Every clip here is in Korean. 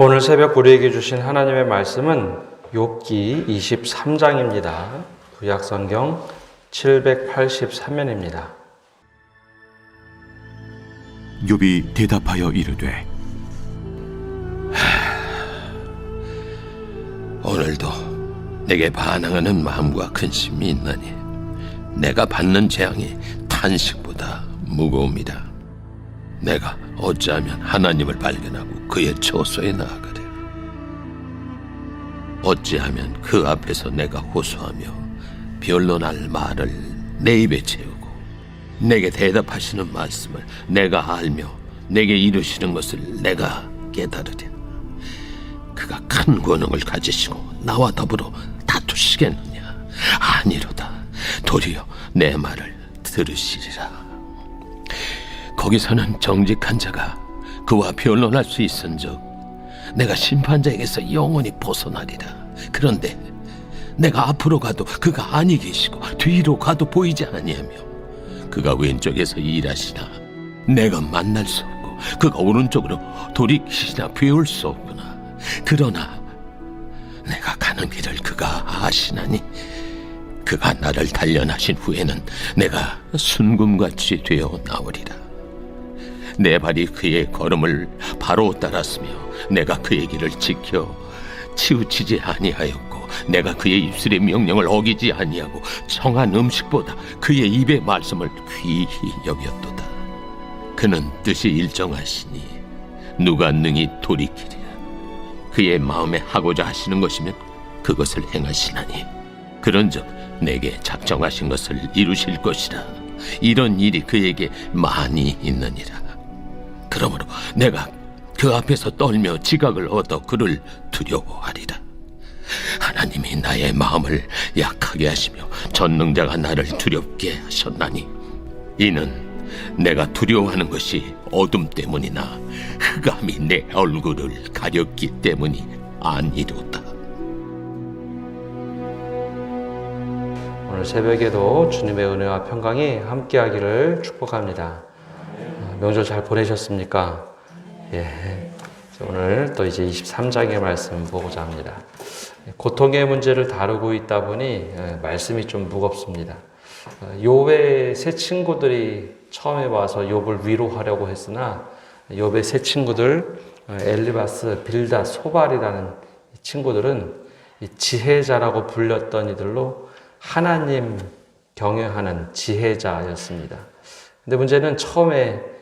오늘 새벽 우리에게 주신 하나님의 말씀은 욥기 23장입니다. 구약성경 783면입니다. 욥이 대답하여 이르되 오늘도 내게 반항하는 마음과 근심이 있나니 내가 받는 재앙이 탄식보다 무거움이라. 내가 어찌하면 하나님을 발견하고 그의 처소에 나아가랴. 어찌하면 그 앞에서 내가 호소하며 변론할 말을 내 입에 채우고 내게 대답하시는 말씀을 내가 알며 내게 이루시는 것을 내가 깨달으랴. 그가 큰 권능을 가지시고 나와 더불어 다투시겠느냐? 아니로다. 도리어 내 말을 들으시리라. 거기서는 정직한 자가 그와 변론할 수 있은즉 내가 심판자에게서 영원히 벗어나리라. 그런데 내가 앞으로 가도 그가 아니 계시고 뒤로 가도 보이지 아니하며 그가 왼쪽에서 일하시나 내가 만날 수 없고 그가 오른쪽으로 돌이키시나 배울 수 없구나. 그러나 내가 가는 길을 그가 아시나니 그가 나를 단련하신 후에는 내가 순금같이 되어 나오리라. 내 발이 그의 걸음을 바로 따랐으며 내가 그의 길을 지켜 치우치지 아니하였고 내가 그의 입술의 명령을 어기지 아니하고 청한 음식보다 그의 입의 말씀을 귀히 여겼도다. 그는 뜻이 일정하시니 누가 능히 돌이키랴. 그의 마음에 하고자 하시는 것이면 그것을 행하시나니 그런즉 내게 작정하신 것을 이루실 것이라. 이런 일이 그에게 많이 있느니라. 그러므로 내가 그 앞에서 떨며 지각을 얻어 그를 두려워하리라. 하나님이 나의 마음을 약하게 하시며 전능자가 나를 두렵게 하셨나니 이는 내가 두려워하는 것이 어둠 때문이나 흑암이 내 얼굴을 가렸기 때문이 아니로다. 오늘 새벽에도 주님의 은혜와 평강이 함께하기를 축복합니다. 명절 잘 보내셨습니까? 예. 오늘 또 이제 23장의 말씀 보고자 합니다. 고통의 문제를 다루고 있다 보니 말씀이 좀 무겁습니다. 욥의 세 친구들이 처음에 와서 욥을 위로하려고 했으나 욥의 세 친구들 엘리바스, 빌닷, 소발이라는 친구들은 지혜자라고 불렸던 이들로 하나님 경외하는 지혜자였습니다. 근데 문제는 처음에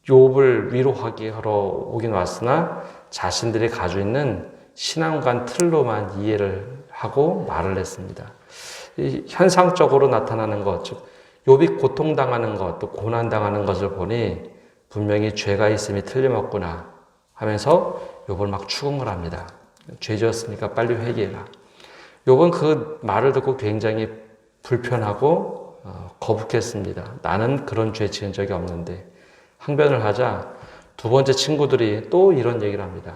욥을 위로하기 하러 오긴 왔으나 자신들이 가지고 있는 신앙관 틀로만 이해를 하고 말을 했습니다. 이 현상적으로 나타나는 것, 즉 욥이 고통당하는 것, 또 고난당하는 것을 보니 분명히 죄가 있음이 틀림없구나 하면서 욥을 막 추궁을 합니다. 죄 지었으니까 빨리 회개해라. 욥은 그 말을 듣고 굉장히 불편하고 거북했습니다. 나는 그런 죄 지은 적이 없는데. 항변을 하자 두 번째 친구들이 또 이런 얘기를 합니다.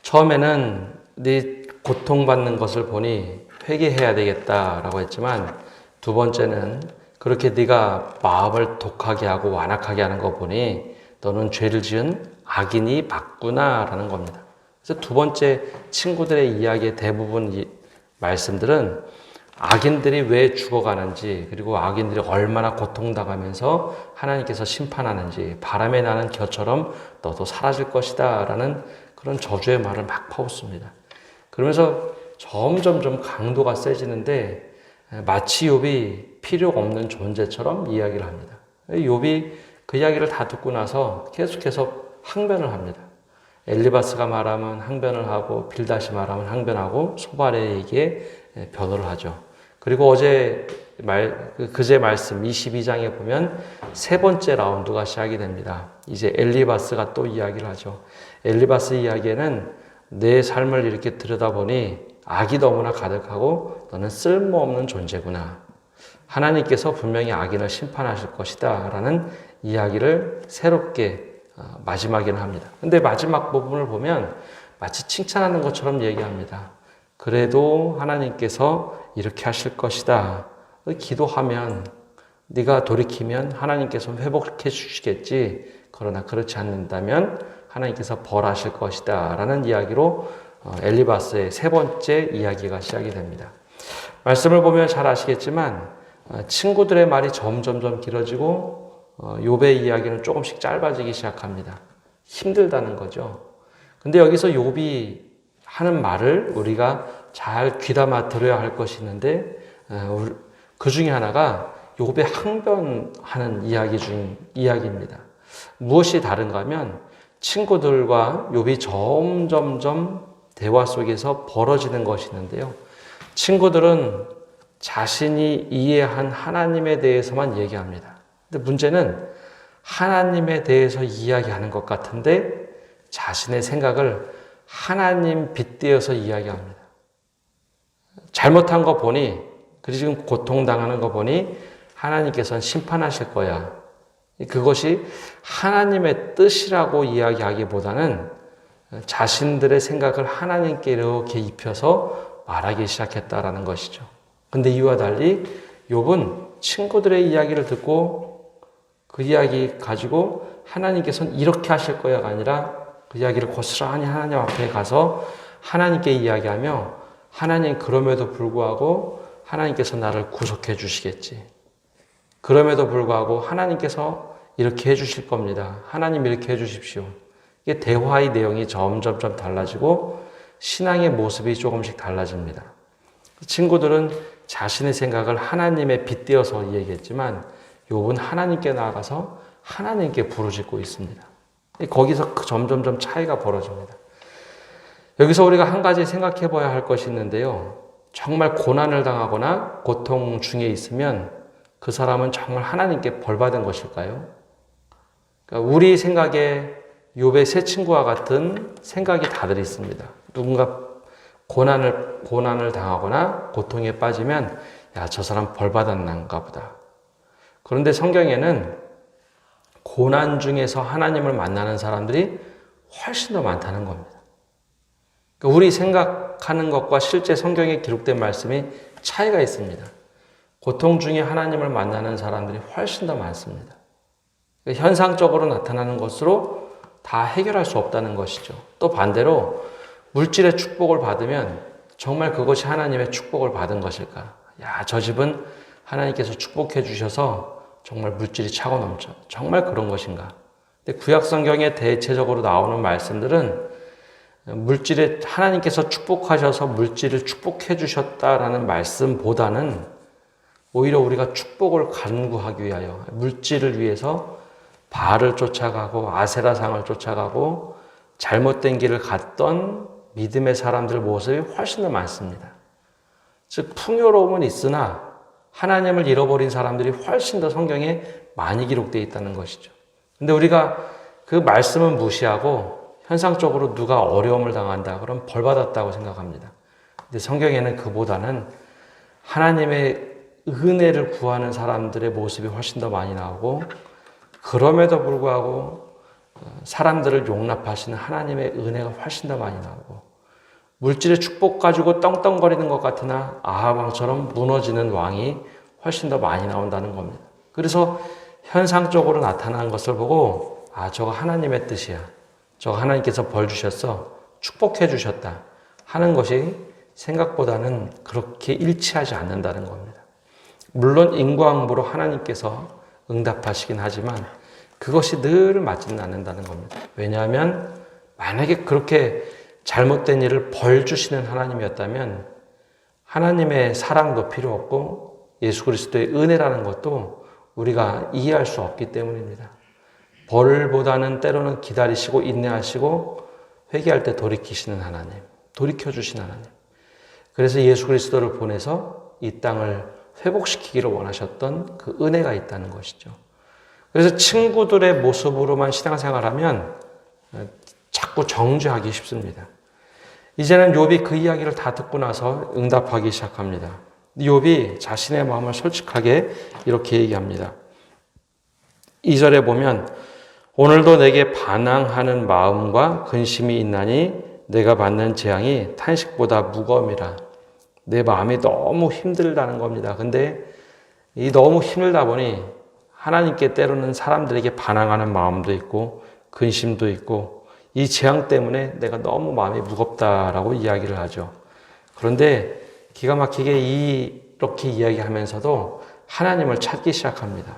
처음에는 네 고통받는 것을 보니 회개해야 되겠다라고 했지만 두 번째는 그렇게 네가 마음을 독하게 하고 완악하게 하는 거 보니 너는 죄를 지은 악인이 맞구나라는 겁니다. 그래서 두 번째 친구들의 이야기의 대부분 이 말씀들은 악인들이 왜 죽어가는지, 그리고 악인들이 얼마나 고통당하면서 하나님께서 심판하는지, 바람에 나는 겨처럼 너도 사라질 것이다 라는 그런 저주의 말을 막 퍼붓습니다. 그러면서 점점 좀 강도가 세지는데 마치 욥이 필요 없는 존재처럼 이야기를 합니다. 욥이 그 이야기를 다 듣고 나서 계속해서 항변을 합니다. 엘리바스가 말하면 항변을 하고 빌닷이 말하면 항변하고 소발에게 변호를 하죠. 그리고 그제 말씀 22장에 보면 세 번째 라운드가 시작이 됩니다. 이제 엘리바스가 또 이야기를 하죠. 엘리바스 이야기에는 내 삶을 이렇게 들여다보니 악이 너무나 가득하고 너는 쓸모없는 존재구나. 하나님께서 분명히 악인을 심판하실 것이다 라는 이야기를 새롭게 마지막에는 합니다. 근데 마지막 부분을 보면 마치 칭찬하는 것처럼 얘기합니다. 그래도 하나님께서 이렇게 하실 것이다. 기도하면 네가 돌이키면 하나님께서 회복해 주시겠지. 그러나 그렇지 않는다면 하나님께서 벌하실 것이다 라는 이야기로 엘리바스의 세 번째 이야기가 시작이 됩니다. 말씀을 보면 잘 아시겠지만 친구들의 말이 점점점 길어지고 욥의 이야기는 조금씩 짧아지기 시작합니다. 힘들다는 거죠. 근데 여기서 욥이 하는 말을 우리가 잘 귀담아 들어야 할 것이 있는데 그 중에 하나가 욥의 항변하는 이야기 중 이야기입니다. 무엇이 다른가 하면 친구들과 욥이 점점점 대화 속에서 벌어지는 것이 있는데요. 친구들은 자신이 이해한 하나님에 대해서만 얘기합니다. 근데 문제는 하나님에 대해서 이야기하는 것 같은데 자신의 생각을 하나님 빗대어서 이야기합니다. 잘못한 거 보니, 그리고 지금 고통당하는 거 보니 하나님께서는 심판하실 거야. 그것이 하나님의 뜻이라고 이야기하기보다는 자신들의 생각을 하나님께 이렇게 입혀서 말하기 시작했다라는 것이죠. 근데 이와 달리 욥은 친구들의 이야기를 듣고 그 이야기 가지고 하나님께서는 이렇게 하실 거야가 아니라 그 이야기를 고스란히 하나님 앞에 가서 하나님께 이야기하며 하나님 그럼에도 불구하고 하나님께서 나를 구속해 주시겠지. 그럼에도 불구하고 하나님께서 이렇게 해주실 겁니다. 하나님 이렇게 해주십시오. 이게 대화의 내용이 점점점 달라지고 신앙의 모습이 조금씩 달라집니다. 친구들은 자신의 생각을 하나님에 빗대어서 얘기했지만 욥은 하나님께 나아가서 하나님께 부르짖고 있습니다. 거기서 점점점 차이가 벌어집니다. 여기서 우리가 한 가지 생각해 봐야 할 것이 있는데요. 정말 고난을 당하거나 고통 중에 있으면 그 사람은 정말 하나님께 벌받은 것일까요? 그러니까 우리 생각에 욥의 세 친구와 같은 생각이 다들 있습니다. 누군가 고난을 당하거나 고통에 빠지면 야, 저 사람 벌받았는가 보다. 그런데 성경에는 고난 중에서 하나님을 만나는 사람들이 훨씬 더 많다는 겁니다. 그러니까 우리 생각하는 것과 실제 성경에 기록된 말씀이 차이가 있습니다. 고통 중에 하나님을 만나는 사람들이 훨씬 더 많습니다. 그러니까 현상적으로 나타나는 것으로 다 해결할 수 없다는 것이죠. 또 반대로 물질의 축복을 받으면 정말 그것이 하나님의 축복을 받은 것일까? 야, 저 집은 하나님께서 축복해 주셔서 정말 물질이 차고 넘쳐. 정말 그런 것인가? 근데 구약 성경에 대체적으로 나오는 말씀들은 물질에 하나님께서 축복하셔서 물질을 축복해 주셨다라는 말씀보다는 오히려 우리가 축복을 간구하기 위하여 물질을 위해서 바알을 쫓아가고 아세라상을 쫓아가고 잘못된 길을 갔던 믿음의 사람들 모습이 훨씬 더 많습니다. 즉 풍요로움은 있으나 하나님을 잃어버린 사람들이 훨씬 더 성경에 많이 기록되어 있다는 것이죠. 근데 우리가 그 말씀은 무시하고 현상적으로 누가 어려움을 당한다 그럼 벌받았다고 생각합니다. 근데 성경에는 그보다는 하나님의 은혜를 구하는 사람들의 모습이 훨씬 더 많이 나오고 그럼에도 불구하고 사람들을 용납하시는 하나님의 은혜가 훨씬 더 많이 나오고 물질의 축복 가지고 떵떵거리는 것 같으나 아합 왕처럼 무너지는 왕이 훨씬 더 많이 나온다는 겁니다. 그래서 현상적으로 나타난 것을 보고 아, 저거 하나님의 뜻이야. 저거 하나님께서 벌 주셨어. 축복해 주셨다. 하는 것이 생각보다는 그렇게 일치하지 않는다는 겁니다. 물론 인과응보로 하나님께서 응답하시긴 하지만 그것이 늘 맞지는 않는다는 겁니다. 왜냐하면 만약에 그렇게 잘못된 일을 벌 주시는 하나님이었다면 하나님의 사랑도 필요 없고 예수 그리스도의 은혜라는 것도 우리가 이해할 수 없기 때문입니다. 벌보다는 때로는 기다리시고 인내하시고 회개할 때 돌이키시는 하나님, 돌이켜주신 하나님. 그래서 예수 그리스도를 보내서 이 땅을 회복시키기를 원하셨던 그 은혜가 있다는 것이죠. 그래서 친구들의 모습으로만 신앙생활하면 자꾸 정죄하기 쉽습니다. 이제는 욥이 그 이야기를 다 듣고 나서 응답하기 시작합니다. 욥이 자신의 마음을 솔직하게 이렇게 얘기합니다. 2절에 보면 오늘도 내게 반항하는 마음과 근심이 있나니 내가 받는 재앙이 탄식보다 무거움이라. 내 마음이 너무 힘들다는 겁니다. 근데 이 너무 힘들다 보니 하나님께 때로는 사람들에게 반항하는 마음도 있고 근심도 있고 이 재앙 때문에 내가 너무 마음이 무겁다라고 이야기를 하죠. 그런데 기가 막히게 이렇게 이야기하면서도 하나님을 찾기 시작합니다.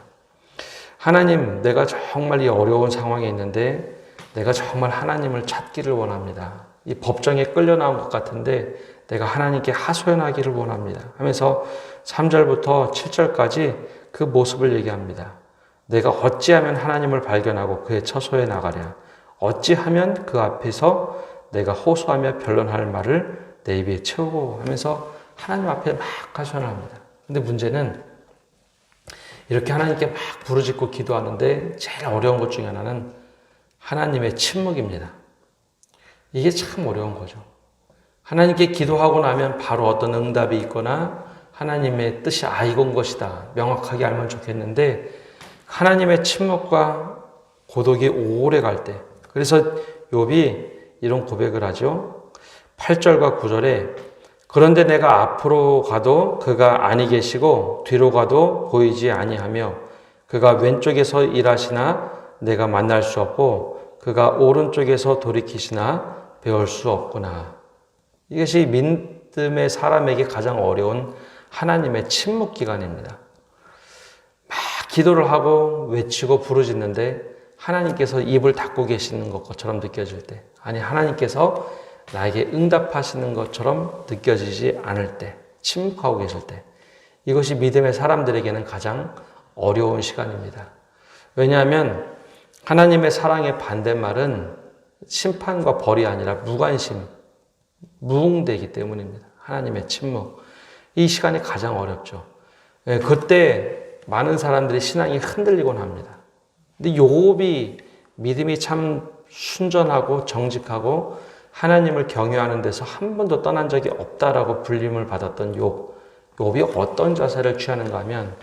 하나님, 내가 정말 이 어려운 상황에 있는데 내가 정말 하나님을 찾기를 원합니다. 이 법정에 끌려 나온 것 같은데 내가 하나님께 하소연하기를 원합니다. 하면서 3절부터 7절까지 그 모습을 얘기합니다. 내가 어찌하면 하나님을 발견하고 그의 처소에 나가랴. 어찌하면 그 앞에서 내가 호소하며 변론할 말을 내 입에 채우고 하면서 하나님 앞에 막 하소연합니다. 근데 문제는 이렇게 하나님께 막 부르짖고 기도하는데 제일 어려운 것 중에 하나는 하나님의 침묵입니다. 이게 참 어려운 거죠. 하나님께 기도하고 나면 바로 어떤 응답이 있거나 하나님의 뜻이 이건 것이다 명확하게 알면 좋겠는데 하나님의 침묵과 고독이 오래 갈 때, 그래서 욥이 이런 고백을 하죠. 8절과 9절에 그런데 내가 앞으로 가도 그가 아니 계시고 뒤로 가도 보이지 아니하며 그가 왼쪽에서 일하시나 내가 만날 수 없고 그가 오른쪽에서 돌이키시나 배울 수 없구나. 이것이 믿음의 사람에게 가장 어려운 하나님의 침묵 기간입니다. 막 기도를 하고 외치고 부르짖는데 하나님께서 입을 닫고 계시는 것처럼 느껴질 때, 아니 하나님께서 나에게 응답하시는 것처럼 느껴지지 않을 때, 침묵하고 계실 때, 이것이 믿음의 사람들에게는 가장 어려운 시간입니다. 왜냐하면 하나님의 사랑의 반대말은 심판과 벌이 아니라 무관심, 무응대이기 때문입니다. 하나님의 침묵. 이 시간이 가장 어렵죠. 그때 많은 사람들이 신앙이 흔들리곤 합니다. 근데 욥이 믿음이 참 순전하고 정직하고 하나님을 경외하는 데서 한 번도 떠난 적이 없다라고 불림을 받았던 욥이 어떤 자세를 취하는가 하면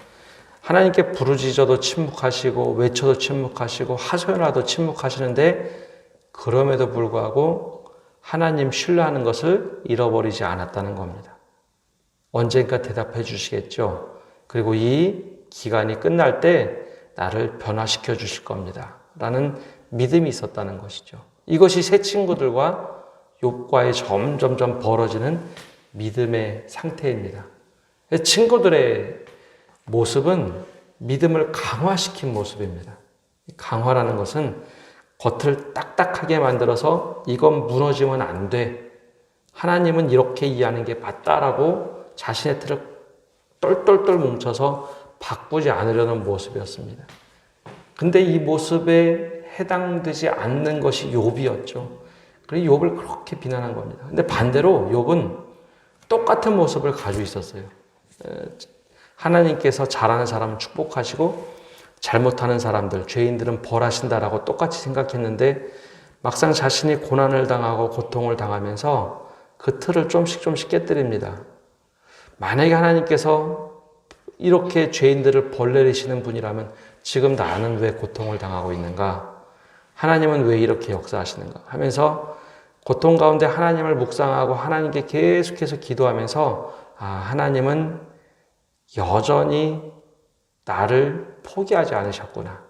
하나님께 부르짖어도 침묵하시고 외쳐도 침묵하시고 하소연하도 침묵하시는데 그럼에도 불구하고 하나님 신뢰하는 것을 잃어버리지 않았다는 겁니다. 언젠가 대답해 주시겠죠. 그리고 이 기간이 끝날 때 나를 변화시켜 주실 겁니다. 라는 믿음이 있었다는 것이죠. 이것이 새 친구들과 욥과의 점점점 벌어지는 믿음의 상태입니다. 친구들의 모습은 믿음을 강화시킨 모습입니다. 강화라는 것은 겉을 딱딱하게 만들어서 이건 무너지면 안 돼. 하나님은 이렇게 이해하는 게 맞다라고 자신의 틀을 똘똘똘 뭉쳐서 바꾸지 않으려는 모습이었습니다. 근데 이 모습에 해당되지 않는 것이 욥이었죠. 그래서 욥을 그렇게 비난한 겁니다. 근데 반대로 욥은 똑같은 모습을 가지고 있었어요. 하나님께서 잘하는 사람은 축복하시고 잘못하는 사람들, 죄인들은 벌하신다라고 똑같이 생각했는데 막상 자신이 고난을 당하고 고통을 당하면서 그 틀을 좀씩 깨뜨립니다. 만약에 하나님께서 이렇게 죄인들을 벌 내리시는 분이라면 지금 나는 왜 고통을 당하고 있는가? 하나님은 왜 이렇게 역사하시는가? 하면서 고통 가운데 하나님을 묵상하고 하나님께 계속해서 기도하면서 하나님은 여전히 나를 포기하지 않으셨구나.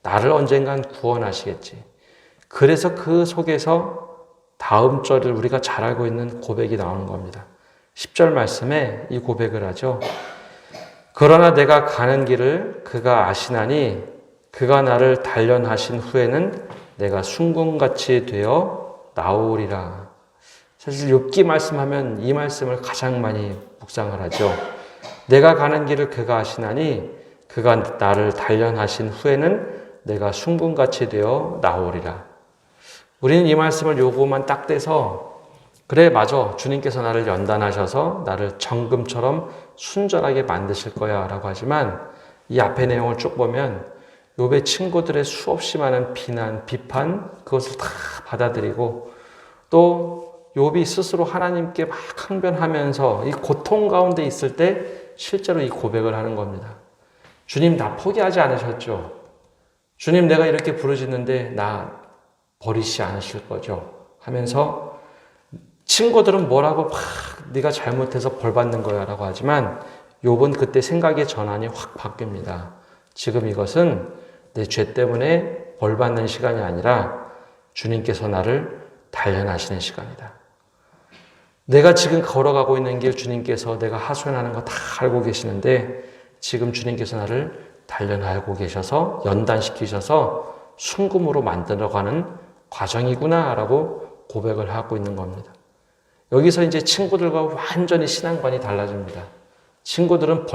나를 언젠간 구원하시겠지. 그래서 그 속에서 다음 절을 우리가 잘 알고 있는 고백이 나오는 겁니다. 10절 말씀에 이 고백을 하죠. 그러나 내가 가는 길을 그가 아시나니 그가 나를 단련하신 후에는 내가 순금같이 되어 나오리라. 사실 욥기 말씀하면 이 말씀을 가장 많이 묵상을 하죠. 내가 가는 길을 그가 아시나니 그가 나를 단련하신 후에는 내가 순금같이 되어 나오리라. 우리는 이 말씀을 요거만 딱 떼서 그래 맞아 주님께서 나를 연단하셔서 나를 정금처럼 순전하게 만드실 거야 라고 하지만 이 앞의 내용을 쭉 보면 욥의 친구들의 수없이 많은 비난, 비판 그것을 다 받아들이고 또 욥이 스스로 하나님께 막 항변하면서 이 고통 가운데 있을 때 실제로 이 고백을 하는 겁니다. 주님 나 포기하지 않으셨죠? 주님 내가 이렇게 부르짖는데 나 버리시지 않으실 거죠? 하면서 친구들은 뭐라고 막 네가 잘못해서 벌 받는 거야 라고 하지만 욥은 그때 생각의 전환이 확 바뀝니다. 지금 이것은 내 죄 때문에 벌 받는 시간이 아니라 주님께서 나를 단련하시는 시간이다. 내가 지금 걸어가고 있는 길 주님께서 내가 하소연하는 거 다 알고 계시는데 지금 주님께서 나를 단련하고 계셔서 연단시키셔서 순금으로 만들어가는 과정이구나라고 고백을 하고 있는 겁니다. 여기서 이제 친구들과 완전히 신앙관이 달라집니다. 친구들은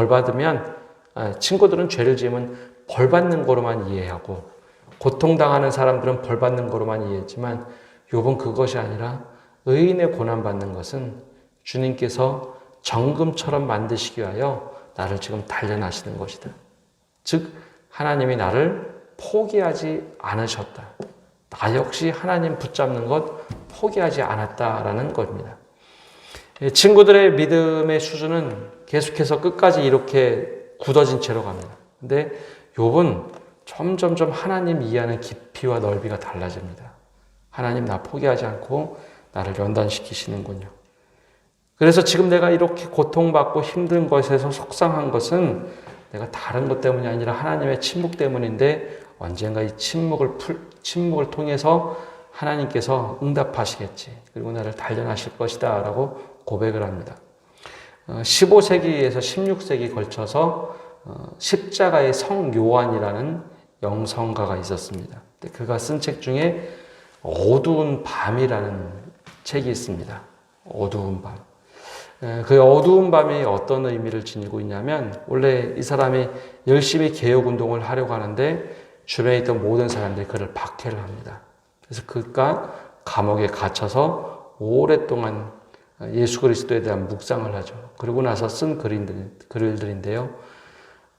친구들은 죄를 지으면 벌 받는 거로만 이해하고 고통당하는 사람들은 벌 받는 거로만 이해했지만 욥은 그것이 아니라 의인의 고난받는 것은 주님께서 정금처럼 만드시기 위하여 나를 지금 단련하시는 것이다. 즉 하나님이 나를 포기하지 않으셨다. 나 역시 하나님 붙잡는 것 포기하지 않았다라는 겁니다. 친구들의 믿음의 수준은 계속해서 끝까지 이렇게 굳어진 채로 갑니다. 근데 욥은 점점점 하나님 이해하는 깊이와 넓이가 달라집니다. 하나님 나 포기하지 않고 나를 연단시키시는군요. 그래서 지금 내가 이렇게 고통받고 힘든 것에서 속상한 것은 내가 다른 것 때문이 아니라 하나님의 침묵 때문인데 언젠가 이 침묵을 통해서 하나님께서 응답하시겠지. 그리고 나를 단련하실 것이다 라고 고백을 합니다. 15세기에서 16세기 걸쳐서 십자가의 성 요한이라는 영성가가 있었습니다. 그가 쓴 책 중에 어두운 밤이라는 책이 있습니다. 어두운 밤. 그 어두운 밤이 어떤 의미를 지니고 있냐면 원래 이 사람이 열심히 개혁운동을 하려고 하는데 주변에 있던 모든 사람들이 그를 박해를 합니다. 그래서 그가 감옥에 갇혀서 오랫동안 예수 그리스도에 대한 묵상을 하죠. 그러고 나서 쓴 글들인데요.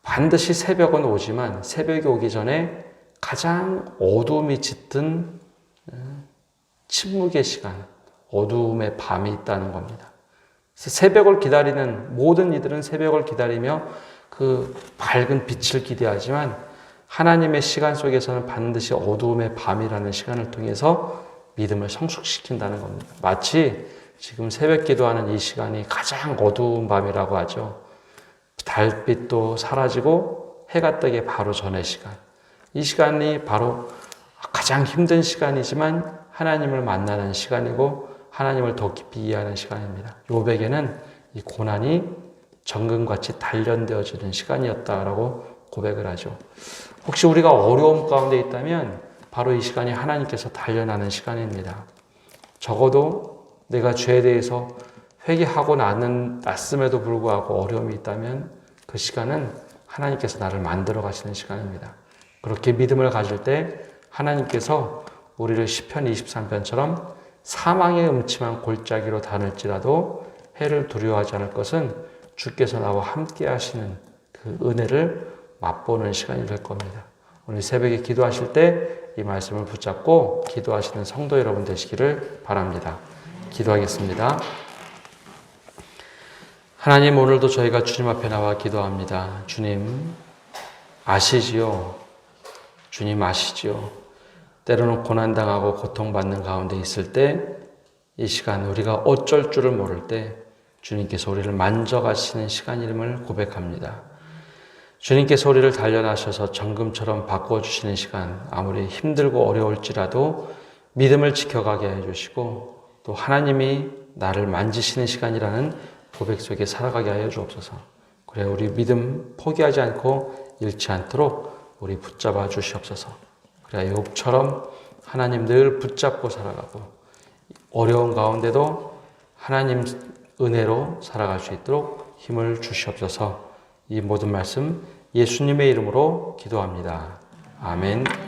반드시 새벽은 오지만 새벽이 오기 전에 가장 어두움이 짙은 침묵의 시간, 어두움의 밤이 있다는 겁니다. 그래서 새벽을 기다리는 모든 이들은 새벽을 기다리며 그 밝은 빛을 기대하지만 하나님의 시간 속에서는 반드시 어두움의 밤이라는 시간을 통해서 믿음을 성숙시킨다는 겁니다. 마치 지금 새벽 기도하는 이 시간이 가장 어두운 밤이라고 하죠. 달빛도 사라지고 해가 뜨기 바로 전의 시간. 이 시간이 바로 가장 힘든 시간이지만 하나님을 만나는 시간이고 하나님을 더 깊이 이해하는 시간입니다. 욥에게는 이 고난이 정금같이 단련되어지는 시간이었다라고 고백을 하죠. 혹시 우리가 어려움 가운데 있다면 바로 이 시간이 하나님께서 단련하는 시간입니다. 적어도 내가 죄에 대해서 회개하고 났음에도 불구하고 어려움이 있다면 그 시간은 하나님께서 나를 만들어 가시는 시간입니다. 그렇게 믿음을 가질 때 하나님께서 우리를 시편 23편처럼 사망의 음침한 골짜기로 다닐지라도 해를 두려워하지 않을 것은 주께서 나와 함께 하시는 그 은혜를 맛보는 시간이 될 겁니다. 오늘 새벽에 기도하실 때 이 말씀을 붙잡고 기도하시는 성도 여러분 되시기를 바랍니다. 기도하겠습니다. 하나님, 오늘도 저희가 주님 앞에 나와 기도합니다. 주님 아시지요? 주님 아시지요? 때로는 고난당하고 고통받는 가운데 있을 때 이 시간 우리가 어쩔 줄을 모를 때 주님께서 우리를 만져가시는 시간임을 고백합니다. 주님께서 우리를 단련하셔서 정금처럼 바꿔주시는 시간, 아무리 힘들고 어려울지라도 믿음을 지켜가게 해주시고 또 하나님이 나를 만지시는 시간이라는 고백 속에 살아가게 하여 주옵소서. 그래 우리 믿음 포기하지 않고 잃지 않도록 우리 붙잡아 주시옵소서. 그래 욥처럼 하나님 늘 붙잡고 살아가고 어려운 가운데도 하나님 은혜로 살아갈 수 있도록 힘을 주시옵소서. 이 모든 말씀 예수님의 이름으로 기도합니다. 아멘.